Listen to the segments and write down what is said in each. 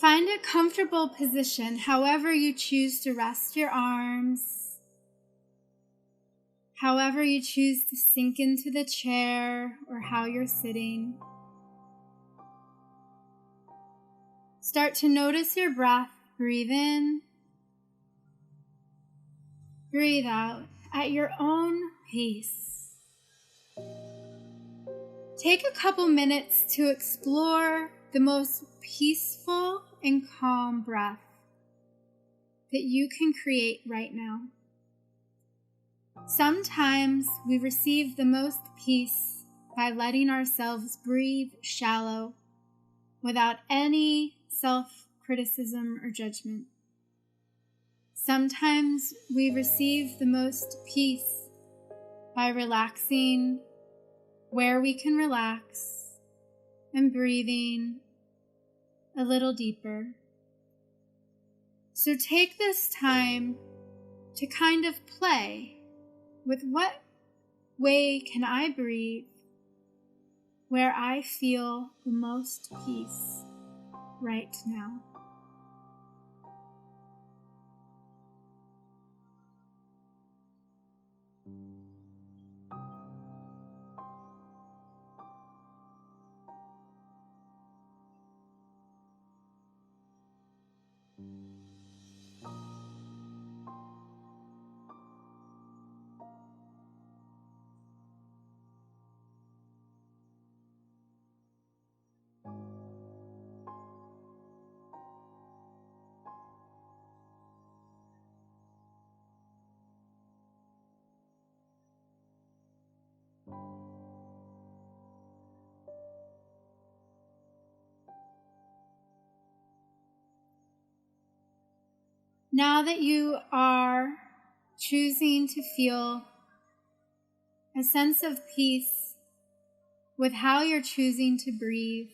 Find a comfortable position, however you choose to rest your arms, however you choose to sink into the chair or how you're sitting. Start to notice your breath. Breathe in, breathe out at your own pace. Take a couple minutes to explore the most peaceful and calm breath that you can create right now. Sometimes we receive the most peace by letting ourselves breathe shallow without any self-criticism or judgment. Sometimes we receive the most peace by relaxing where we can relax and breathing a little deeper. So take this time to kind of play with what way can I breathe where I feel the most peace right now. Now that you are choosing to feel a sense of peace with how you're choosing to breathe,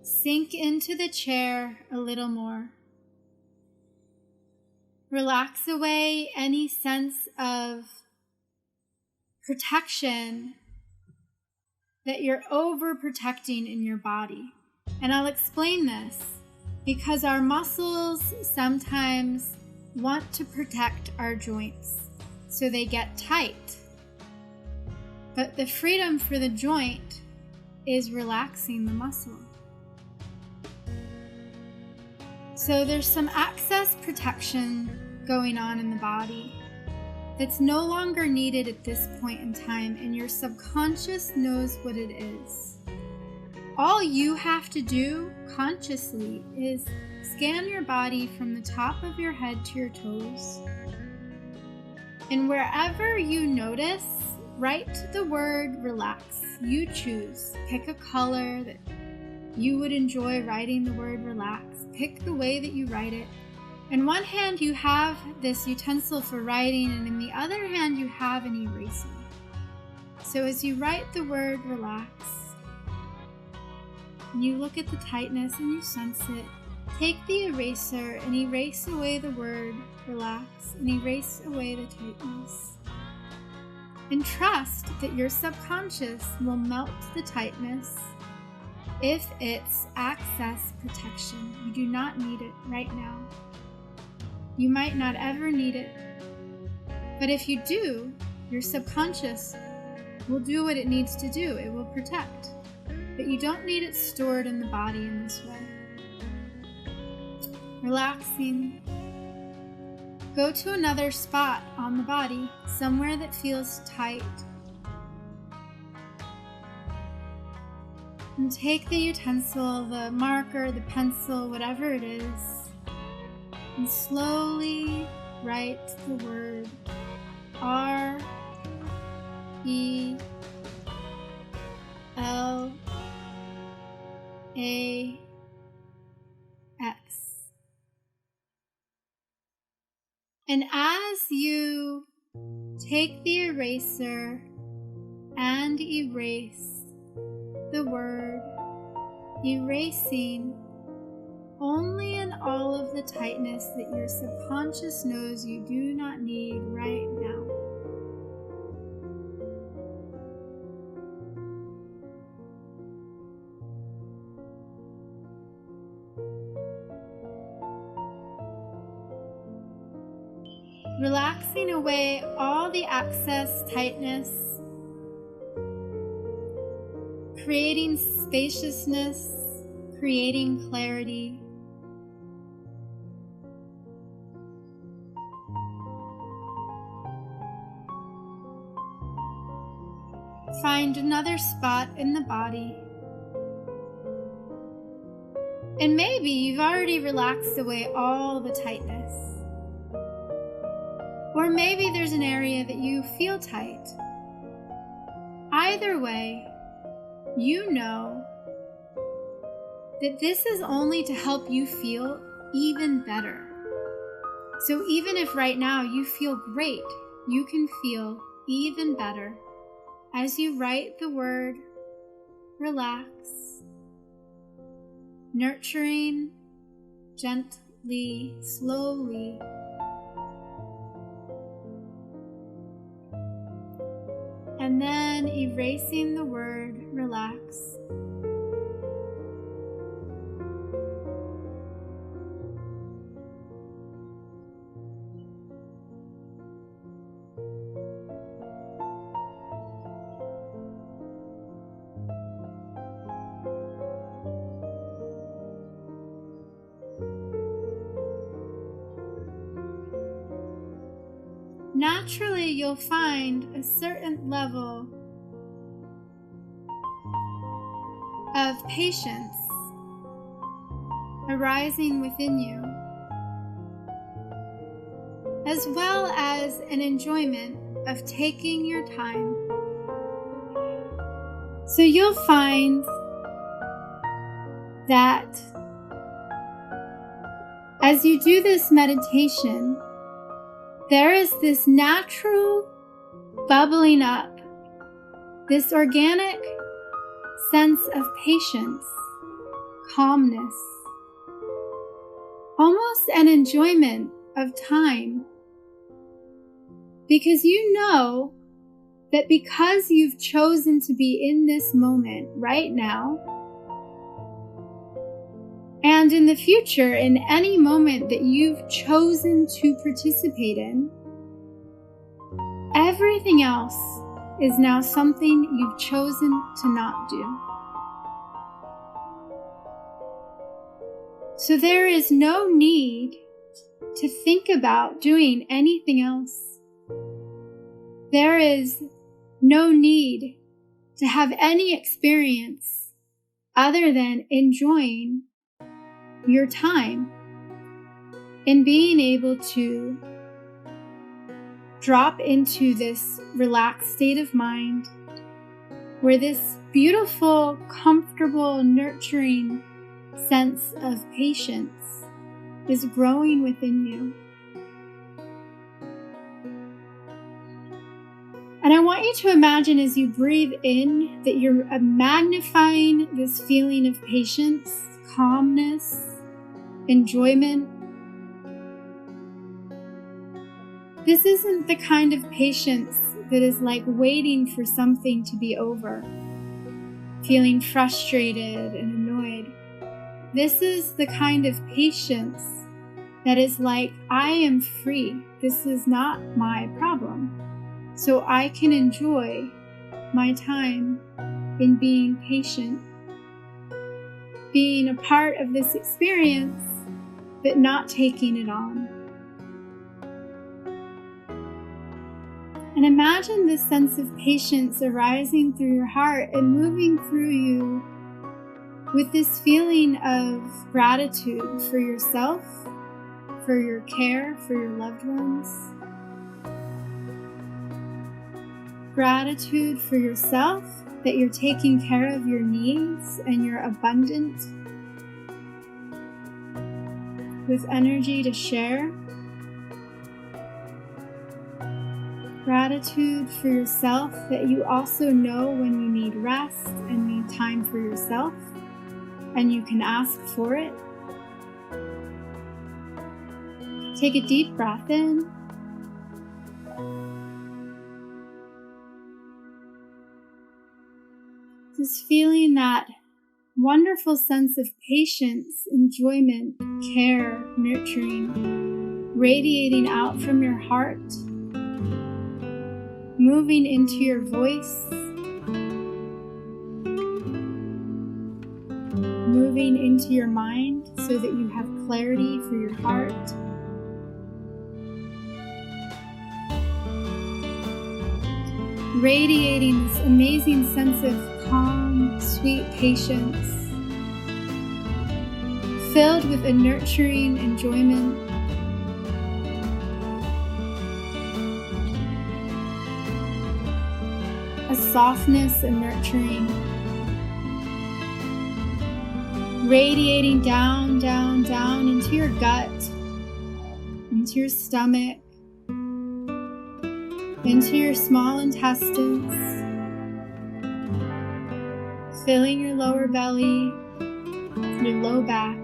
sink into the chair a little more. Relax away any sense of protection that you're overprotecting in your body. And I'll explain this because our muscles sometimes want to protect our joints, so they get tight. But the freedom for the joint is relaxing the muscle. So there's some excess protection going on in the body that's no longer needed at this point in time, and your subconscious knows what it is. All you have to do consciously is scan your body from the top of your head to your toes. And wherever you notice, write the word relax. You choose. Pick a color that you would enjoy writing the word relax. Pick the way that you write it. In one hand you have this utensil for writing, and in the other hand you have an eraser. So as you write the word relax, and you look at the tightness and you sense it, take the eraser and erase away the word relax and erase away the tightness. And trust that your subconscious will melt the tightness if it's access protection. You do not need it right now. You might not ever need it. But if you do, your subconscious will do what it needs to do. It will protect. But you don't need it stored in the body in this way. Relaxing. Go to another spot on the body, somewhere that feels tight. And take the utensil, the marker, the pencil, whatever it is, and slowly write the word R-E-L-A-X. And as you take the eraser and erase the word, erasing only and all of the tightness that your subconscious knows you do not need right now. relaxing away all the excess tightness, creating spaciousness, creating clarity. Find another spot in the body. And maybe you've already relaxed away all the tightness. Or maybe there's an area that you feel tight. Either way, you know that this is only to help you feel even better. So even if right now you feel great, you can feel even better as you write the word relax, nurturing, gently, slowly. And then erasing the word relax. Naturally, you'll find a certain level of patience arising within you, as well as an enjoyment of taking your time. So you'll find that as you do this meditation, there is this natural bubbling up, this organic sense of patience, calmness, almost an enjoyment of time. Because you know that because you've chosen to be in this moment right now, and in the future, in any moment that you've chosen to participate in, everything else is now something you've chosen to not do. So there is no need to think about doing anything else. There is no need to have any experience other than enjoying your time in being able to drop into this relaxed state of mind where this beautiful, comfortable, nurturing sense of patience is growing within you. And I want you to imagine as you breathe in that you're magnifying this feeling of patience, calmness, enjoyment. This isn't the kind of patience that is like waiting for something to be over, feeling frustrated and annoyed. This is the kind of patience that is like, I am free. This is not my problem. So I can enjoy my time in being patient, being a part of this experience, but not taking it on. And imagine this sense of patience arising through your heart and moving through you with this feeling of gratitude for yourself, for your care, for your loved ones. Gratitude for yourself, that you're taking care of your needs and you're abundant with energy to share. Gratitude for yourself, that you also know when you need rest and need time for yourself, and you can ask for it. Take a deep breath in. Just feeling that wonderful sense of patience, enjoyment, care, nurturing radiating out from your heart, moving into your voice, moving into your mind so that you have clarity for your heart. Radiating this amazing sense of calm, sweet patience, filled with a nurturing enjoyment, a softness and nurturing, radiating down, down, down into your gut, into your stomach, into your small intestines, filling your lower belly, your low back.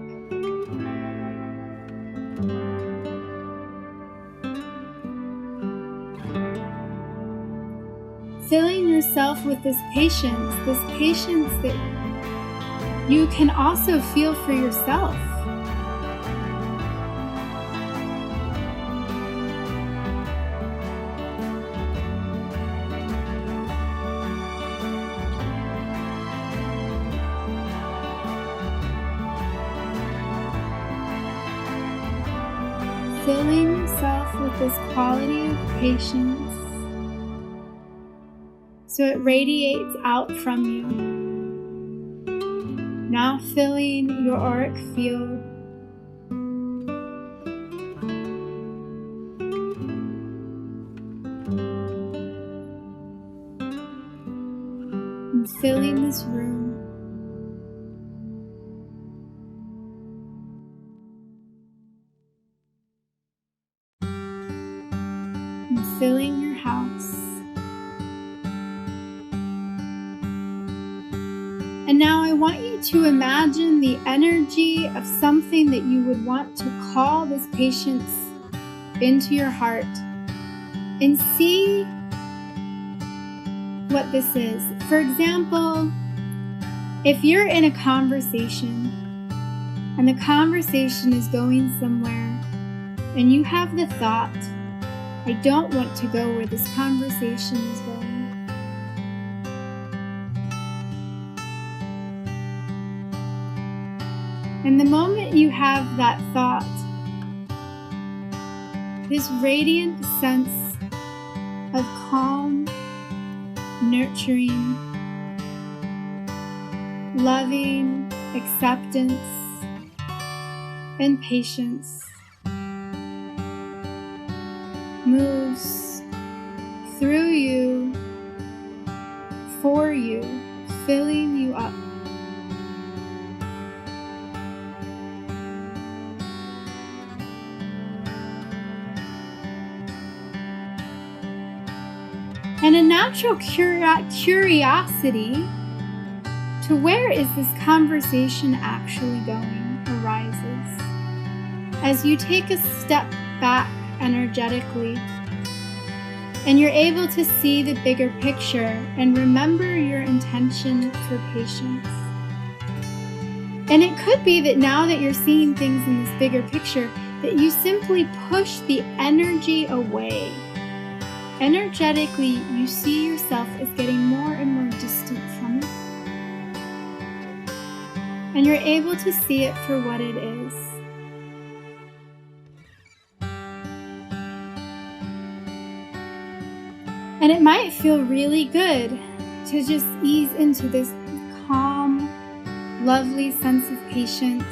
Filling yourself with this patience that you can also feel for yourself. Filling yourself with this quality of patience so it radiates out from you. Now filling your auric field. And filling this room. And filling your house. And now I want you to imagine the energy of something that you would want to call this patience into your heart and see what this is. For example, if you're in a conversation and the conversation is going somewhere and you have the thought, I don't want to go where this conversation is going. And the moment you have that thought, this radiant sense of calm, nurturing, loving acceptance and patience moves through you, for you, filling you up. And a natural curiosity to where is this conversation actually going arises as you take a step back energetically and you're able to see the bigger picture and remember your intention for patience. And it could be that now that you're seeing things in this bigger picture, that you simply push the energy away. Energetically, you see yourself as getting more and more distant from it. And you're able to see it for what it is. And it might feel really good to just ease into this calm, lovely sense of patience.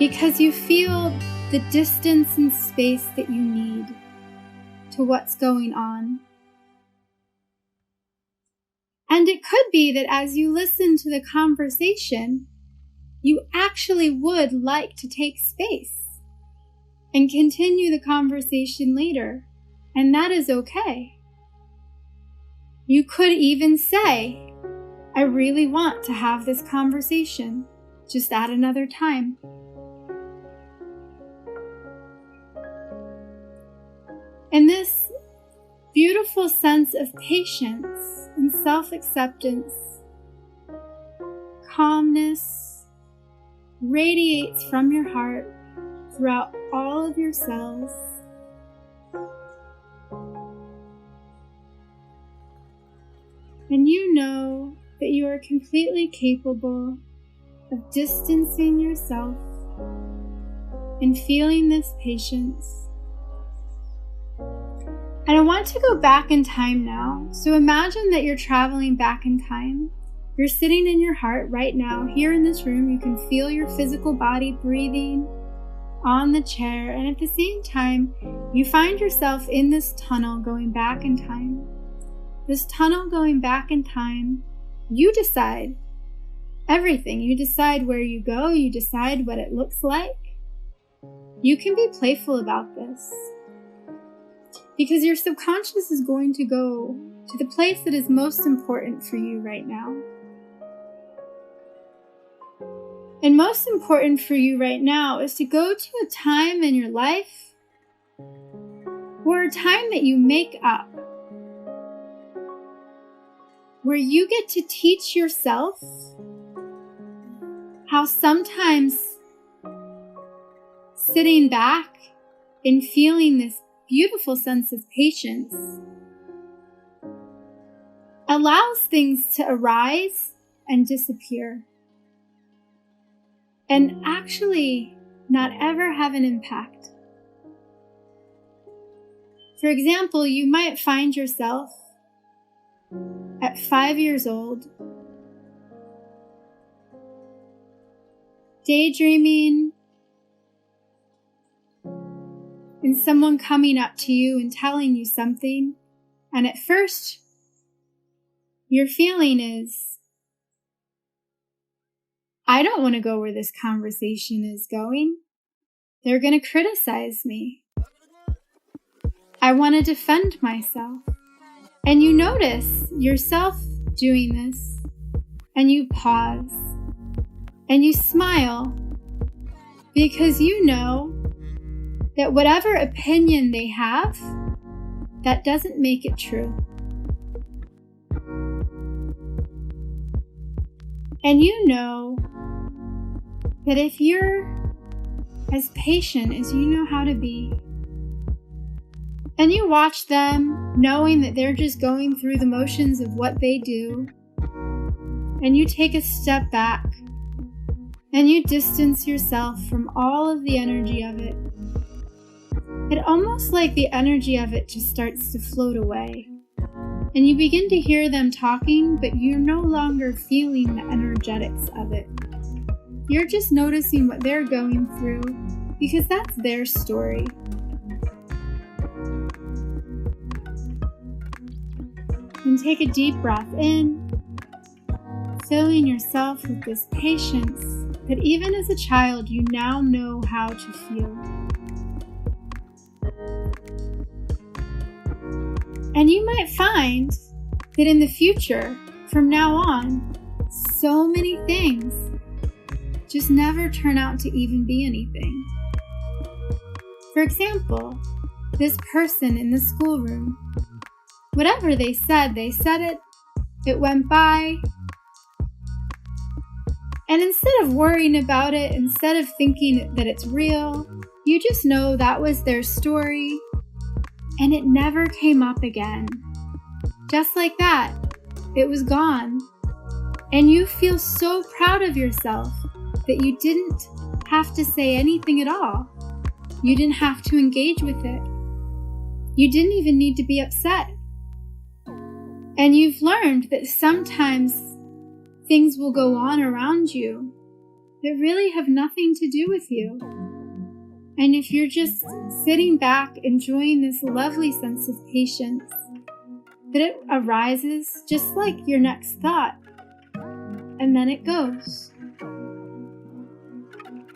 Because you feel the distance and space that you need to what's going on. And it could be that as you listen to the conversation, you actually would like to take space and continue the conversation later, and that is okay. You could even say, I really want to have this conversation, just at another time. And this beautiful sense of patience and self-acceptance, calmness, radiates from your heart throughout all of your cells. And you know that you are completely capable of distancing yourself and feeling this patience. And I want to go back in time now. So imagine that you're traveling back in time. You're sitting in your heart right now, here in this room. You can feel your physical body breathing on the chair. And at the same time, you find yourself in this tunnel going back in time. This tunnel going back in time, you decide everything. You decide where you go. You decide what it looks like. You can be playful about this, because your subconscious is going to go to the place that is most important for you right now. And most important for you right now is to go to a time in your life, or a time that you make up, where you get to teach yourself how sometimes sitting back and feeling this beautiful sense of patience allows things to arise and disappear, and actually not ever have an impact. For example, you might find yourself at 5 years old daydreaming, and someone coming up to you and telling you something, and at first your feeling is, I don't want to go where this conversation is going. They're going to criticize me. I want to defend myself. And you notice yourself doing this, and you pause, and you smile, because you know that whatever opinion they have, that doesn't make it true. And you know that if you're as patient as you know how to be, and you watch them knowing that they're just going through the motions of what they do, and you take a step back, and you distance yourself from all of the energy of it, it almost like the energy of it just starts to float away. And you begin to hear them talking, but you're no longer feeling the energetics of it. You're just noticing what they're going through, because that's their story. And take a deep breath in, filling yourself with this patience that even as a child you now know how to feel. And you might find that in the future, from now on, so many things just never turn out to even be anything. For example, this person in the schoolroom, whatever they said it, it went by. And instead of worrying about it, instead of thinking that it's real, you just know that was their story, and it never came up again. Just like that, it was gone. And you feel so proud of yourself that you didn't have to say anything at all. You didn't have to engage with it. You didn't even need to be upset. And you've learned that sometimes things will go on around you that really have nothing to do with you. And if you're just sitting back, enjoying this lovely sense of patience, that it arises just like your next thought, and then it goes.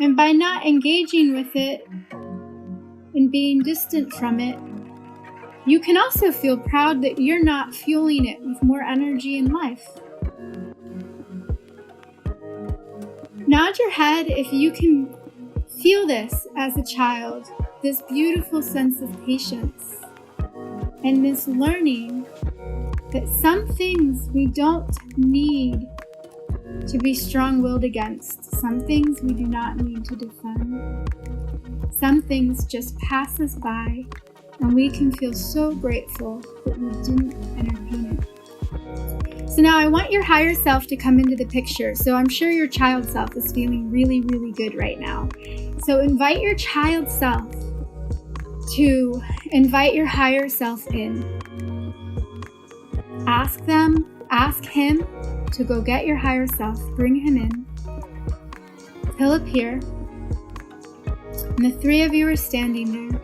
And by not engaging with it and being distant from it, you can also feel proud that you're not fueling it with more energy and life. Nod your head if you can feel this as a child, this beautiful sense of patience, and this learning that some things we don't need to be strong-willed against. Some things we do not need to defend. Some things just pass us by, and we can feel so grateful that we didn't entertain it. So now I want your higher self to come into the picture. So I'm sure your child self is feeling really, really good right now. So invite your child self to invite your higher self in. Ask him to go get your higher self, bring him in. He'll appear, and the three of you are standing there.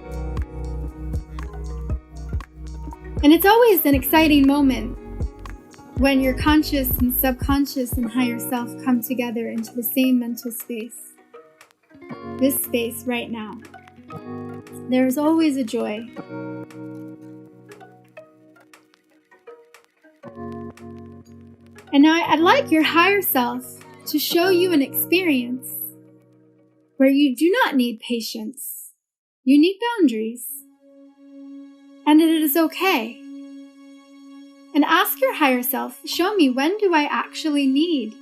And it's always an exciting moment when your conscious and subconscious and higher self come together into the same mental space. This space right now. There is always a joy. And now I'd like your higher self to show you an experience where you do not need patience. You need boundaries. And it is okay. And ask your higher self, show me, when do I actually need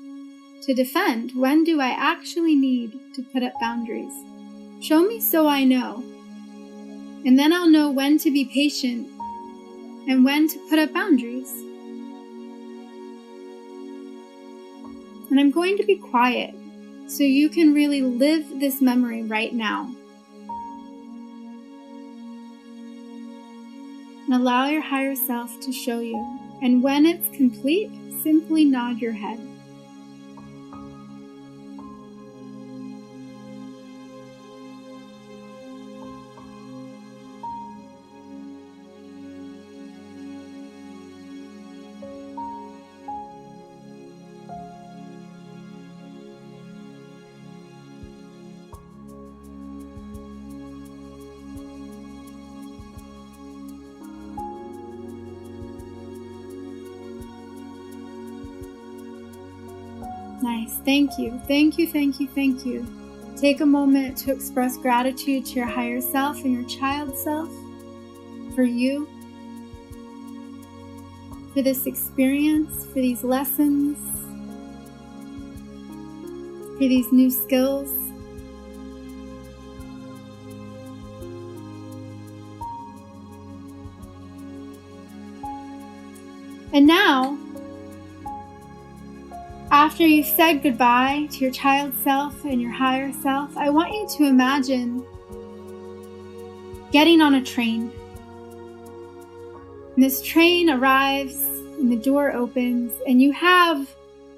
to defend? When do I actually need to put up boundaries? Show me so I know. And then I'll know when to be patient and when to put up boundaries. And I'm going to be quiet so you can really live this memory right now. And allow your higher self to show you. And when it's complete, simply nod your head. Nice. Thank you. Thank you, thank you, thank you. Take a moment to express gratitude to your higher self and your child self for you, for this experience, for these lessons, for these new skills. And now, after you've said goodbye to your child self and your higher self, I want you to imagine getting on a train. And this train arrives and the door opens, and you have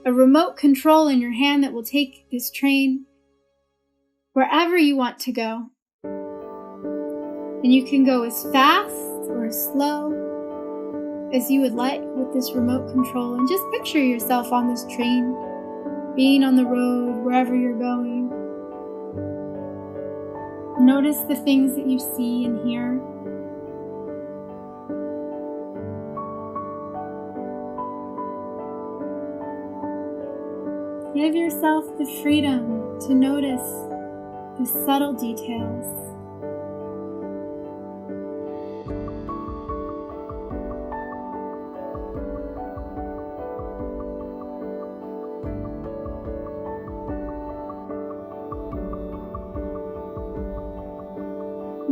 a remote control in your hand that will take this train wherever you want to go. And you can go as fast or as slow as you would like with this remote control. And just picture yourself on this train, being on the road, wherever you're going. Notice the things that you see and hear. Give yourself the freedom to notice the subtle details.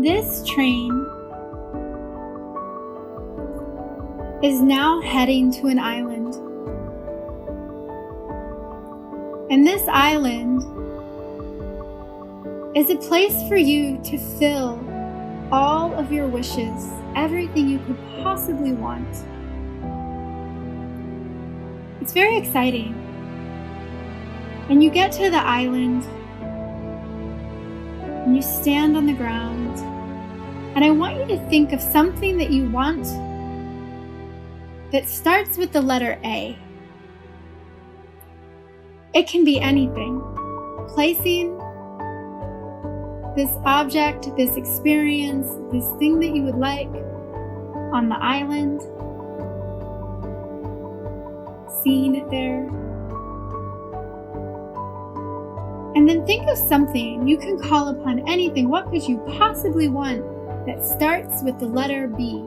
This train is now heading to an island. And this island is a place for you to fill all of your wishes, everything you could possibly want. It's very exciting. And you get to the island, and you stand on the ground, and I want you to think of something that you want that starts with the letter A. It can be anything. Placing this object, this experience, this thing that you would like on the island, seeing it there. And then think of something. You can call upon anything. What could you possibly want that starts with the letter B?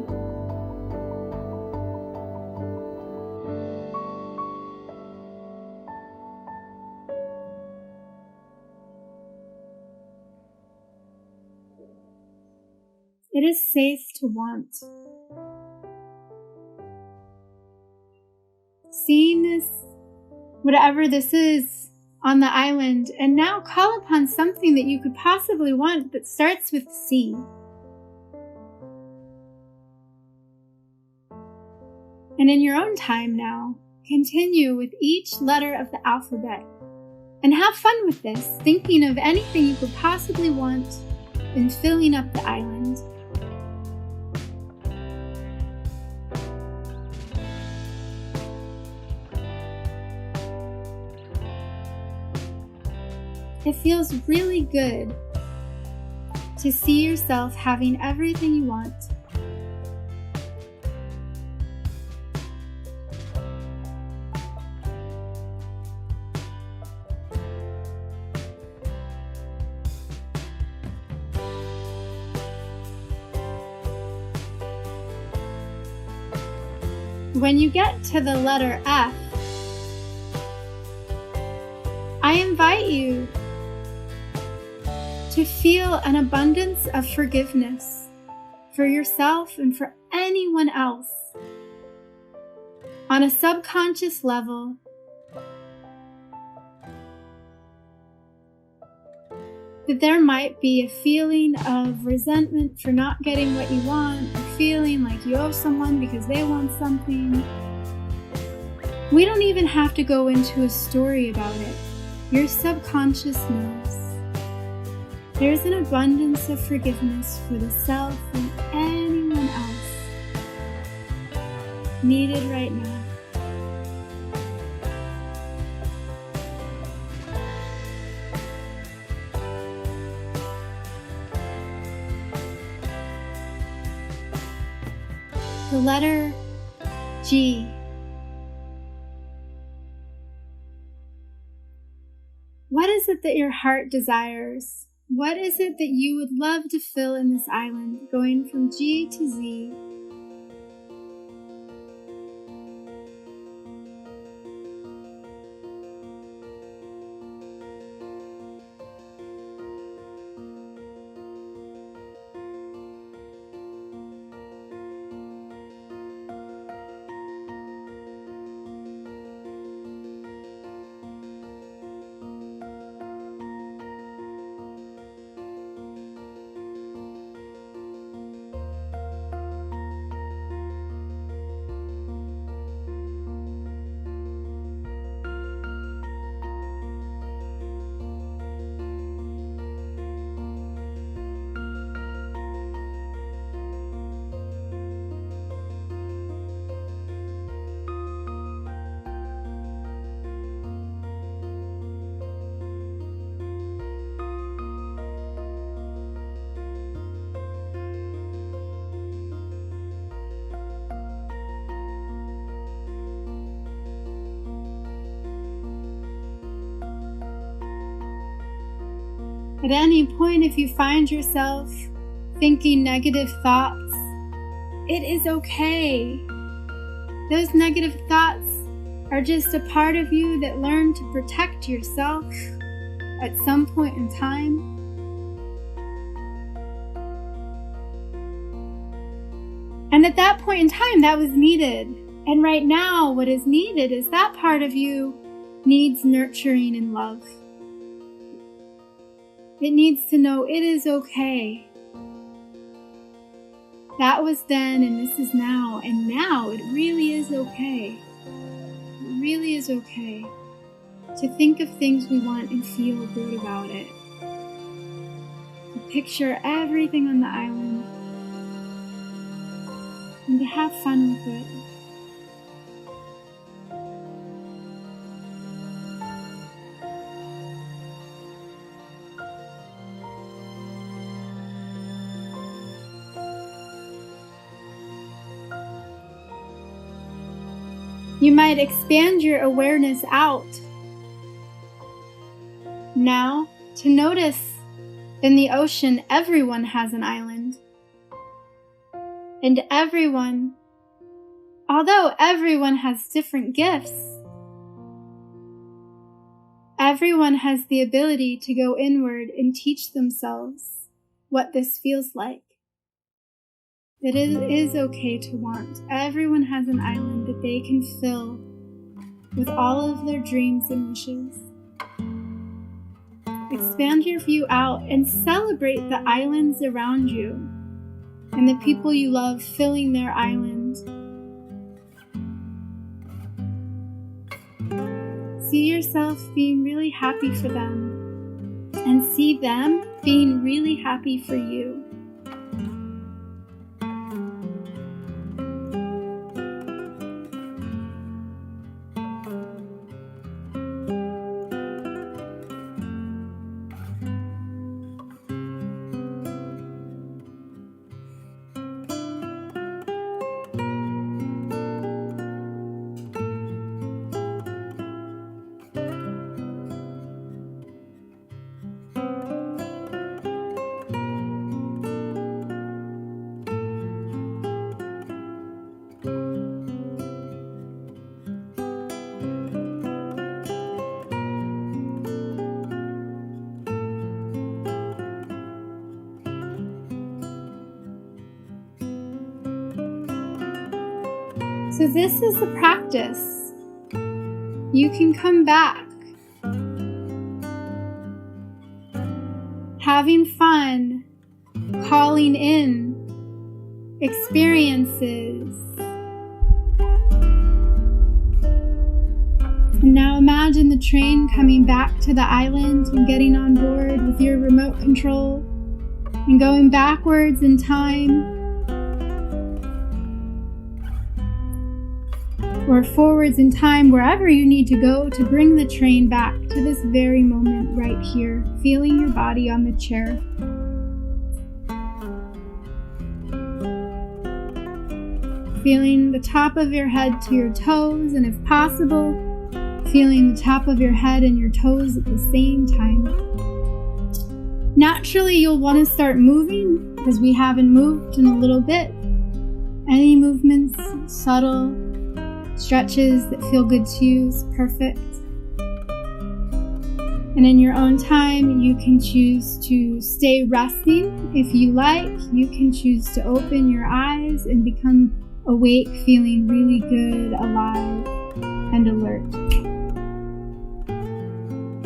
It is safe to want. Seeing this, whatever this is, on the island, and now call upon something that you could possibly want that starts with C. And in your own time now, continue with each letter of the alphabet. And have fun with this, thinking of anything you could possibly want and filling up the island. It feels really good to see yourself having everything you want. When you get to the letter F, I invite you to feel an abundance of forgiveness for yourself and for anyone else. On a subconscious level, that there might be a feeling of resentment for not getting what you want, or feeling like you owe someone because they want something. We don't even have to go into a story about it. Your subconscious knows. There's an abundance of forgiveness for the self and anyone else needed right now. The letter G. What is it that your heart desires? What is it that you would love to fill in this island, going from G to Z? At any point, if you find yourself thinking negative thoughts, it is okay. Those negative thoughts are just a part of you that learned to protect yourself at some point in time. And at that point in time, that was needed. And right now, what is needed is that part of you needs nurturing and love. It needs to know it is okay. That was then and this is now, and now it really is okay. It really is okay to think of things we want and feel good about it. To picture everything on the island and to have fun with it. You might expand your awareness out now to notice in the ocean everyone has an island. And everyone, although everyone has different gifts, everyone has the ability to go inward and teach themselves what this feels like. that it is okay to want. Everyone has an island that they can fill with all of their dreams and wishes. Expand your view out and celebrate the islands around you and the people you love filling their island. See yourself being really happy for them and see them being really happy for you. So this is the practice. You can come back, having fun, calling in experiences. And now imagine the train coming back to the island and getting on board with your remote control and going backwards in time or forwards in time, wherever you need to go to bring the train back to this very moment right here, feeling your body on the chair. Feeling the top of your head to your toes, and if possible, feeling the top of your head and your toes at the same time. Naturally, you'll want to start moving because we haven't moved in a little bit. Any movements, subtle stretches that feel good to you is perfect. And in your own time, you can choose to stay resting. If you like, you can choose to open your eyes and become awake, feeling really good, alive, and alert.